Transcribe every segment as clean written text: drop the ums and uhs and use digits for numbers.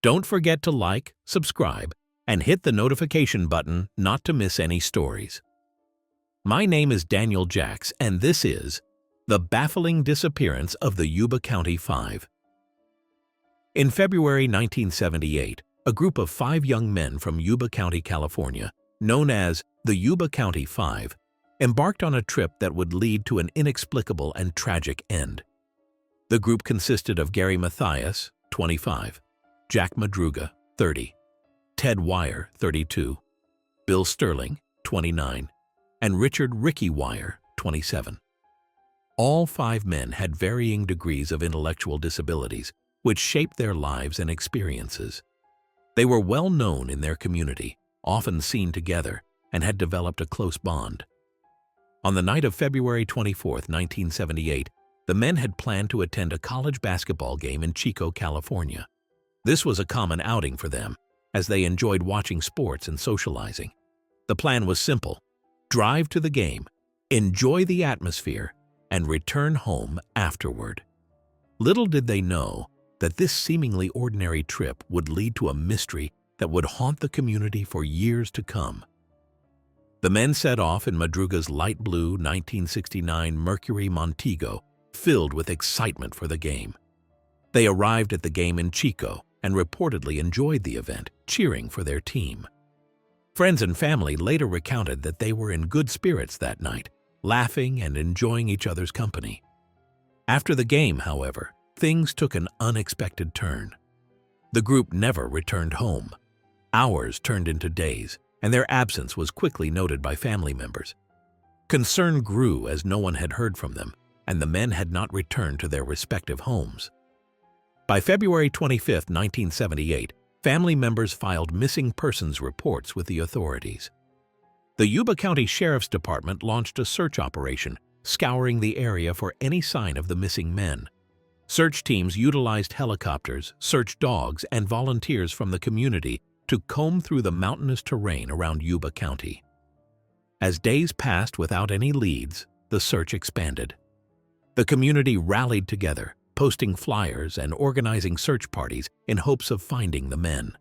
Don't forget to like, subscribe, and hit the notification button not to miss any stories. My name is Daniel Jacks, and this is The Baffling Disappearance of the Yuba County Five. In February 1978, a group of 5 young men from Yuba County, California, known as the Yuba County Five, embarked on a trip that would lead to an inexplicable and tragic end. The group consisted of Gary Mathias, 25, Jack Madruga, 30, Ted Wire, 32, Bill Sterling, 29, and Richard "Ricky" Wire, 27. All 5 men had varying degrees of intellectual disabilities, which shaped their lives and experiences. They were well known in their community, often seen together, and had developed a close bond. On the night of February 24, 1978, the men had planned to attend a college basketball game in Chico, California. This was a common outing for them, as they enjoyed watching sports and socializing. The plan was simple: drive to the game, enjoy the atmosphere, and return home afterward. Little did they know that this seemingly ordinary trip would lead to a mystery that would haunt the community for years to come. The men set off in Madruga's light blue 1969 Mercury Montego, filled with excitement for the game. They arrived at the game in Chico and reportedly enjoyed the event, cheering for their team. Friends and family later recounted that they were in good spirits that night, laughing and enjoying each other's company. After the game, however, things took an unexpected turn. The group never returned home. Hours turned into days, and their absence was quickly noted by family members. Concern grew as no one had heard from them, and the men had not returned to their respective homes. By February 25, 1978, family members filed missing persons reports with the authorities. The Yuba County Sheriff's Department launched a search operation, scouring the area for any sign of the missing men. Search teams utilized helicopters, search dogs, and volunteers from the community to comb through the mountainous terrain around Yuba County. As days passed without any leads, the search expanded. The community rallied together, posting flyers and organizing search parties in hopes of finding the men.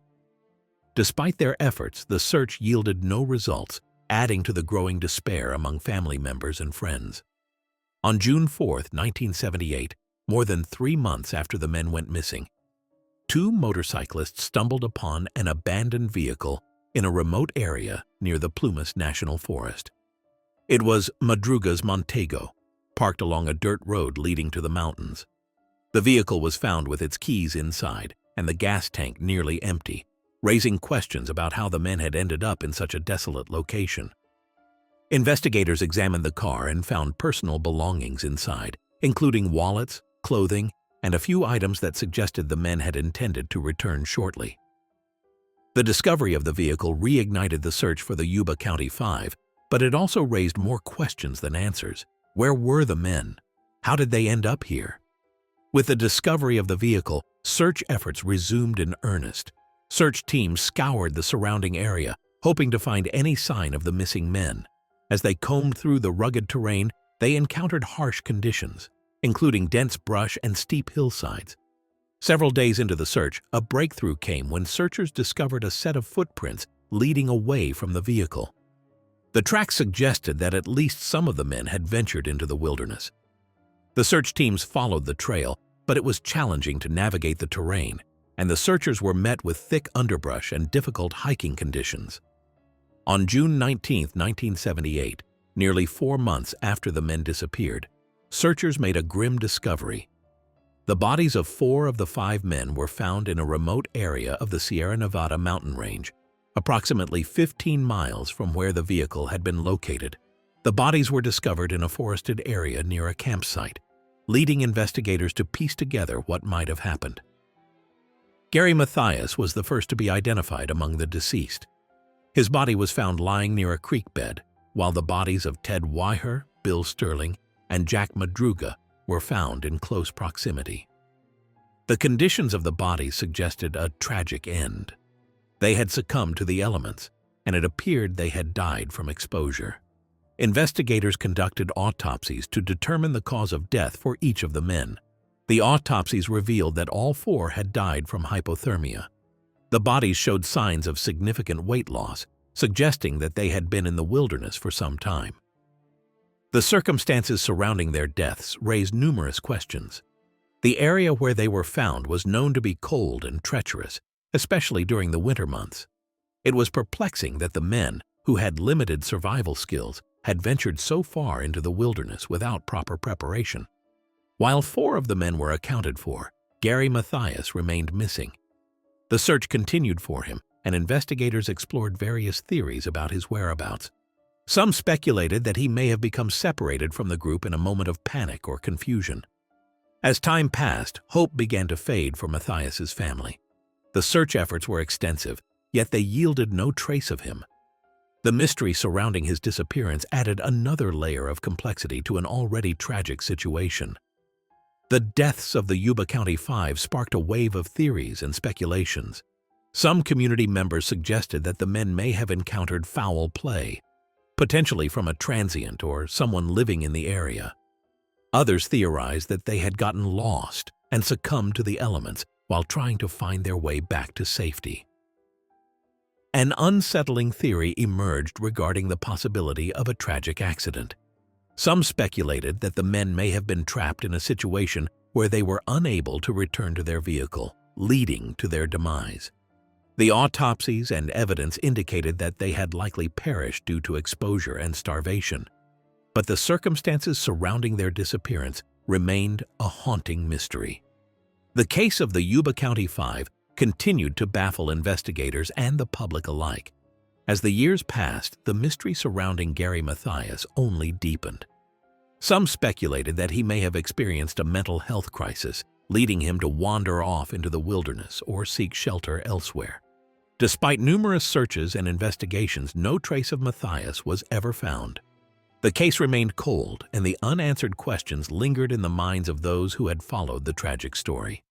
Despite their efforts, the search yielded no results, adding to the growing despair among family members and friends. On June 4, 1978, more than 3 months after the men went missing, 2 motorcyclists stumbled upon an abandoned vehicle in a remote area near the Plumas National Forest. It was Madruga's Montego, parked along a dirt road leading to the mountains. The vehicle was found with its keys inside and the gas tank nearly empty, raising questions about how the men had ended up in such a desolate location. Investigators examined the car and found personal belongings inside, including wallets, clothing, and a few items that suggested the men had intended to return shortly. The discovery of the vehicle reignited the search for the Yuba County Five, but it also raised more questions than answers. Where were the men? How did they end up here? With the discovery of the vehicle, search efforts resumed in earnest. Search teams scoured the surrounding area, hoping to find any sign of the missing men. As they combed through the rugged terrain, they encountered harsh conditions, including dense brush and steep hillsides. Several days into the search, a breakthrough came when searchers discovered a set of footprints leading away from the vehicle. The tracks suggested that at least some of the men had ventured into the wilderness. The search teams followed the trail, but it was challenging to navigate the terrain, and the searchers were met with thick underbrush and difficult hiking conditions. On June 19, 1978, nearly 4 months after the men disappeared, searchers made a grim discovery. The bodies of 4 of the 5 men were found in a remote area of the Sierra Nevada mountain range, approximately 15 miles from where the vehicle had been located. The bodies were discovered in a forested area near a campsite, leading investigators to piece together what might have happened. Gary Mathias was the first to be identified among the deceased. His body was found lying near a creek bed, while the bodies of Ted Wire, Bill Sterling, and Jack Madruga were found in close proximity. The conditions of the bodies suggested a tragic end. They had succumbed to the elements, and it appeared they had died from exposure. Investigators conducted autopsies to determine the cause of death for each of the men. The autopsies revealed that all 4 had died from hypothermia. The bodies showed signs of significant weight loss, suggesting that they had been in the wilderness for some time. The circumstances surrounding their deaths raised numerous questions. The area where they were found was known to be cold and treacherous, especially during the winter months. It was perplexing that the men, who had limited survival skills, had ventured so far into the wilderness without proper preparation. While 4 of the men were accounted for, Gary Mathias remained missing. The search continued for him, and investigators explored various theories about his whereabouts. Some speculated that he may have become separated from the group in a moment of panic or confusion. As time passed, hope began to fade for Mathias's family. The search efforts were extensive, yet they yielded no trace of him. The mystery surrounding his disappearance added another layer of complexity to an already tragic situation. The deaths of the Yuba County Five sparked a wave of theories and speculations. Some community members suggested that the men may have encountered foul play, potentially from a transient or someone living in the area. Others theorized that they had gotten lost and succumbed to the elements while trying to find their way back to safety. An unsettling theory emerged regarding the possibility of a tragic accident. Some speculated that the men may have been trapped in a situation where they were unable to return to their vehicle, leading to their demise. The autopsies and evidence indicated that they had likely perished due to exposure and starvation. But the circumstances surrounding their disappearance remained a haunting mystery. The case of the Yuba County Five continued to baffle investigators and the public alike. As the years passed, the mystery surrounding Gary Mathias only deepened. Some speculated that he may have experienced a mental health crisis, leading him to wander off into the wilderness or seek shelter elsewhere. Despite numerous searches and investigations, no trace of Mathias was ever found. The case remained cold, and the unanswered questions lingered in the minds of those who had followed the tragic story.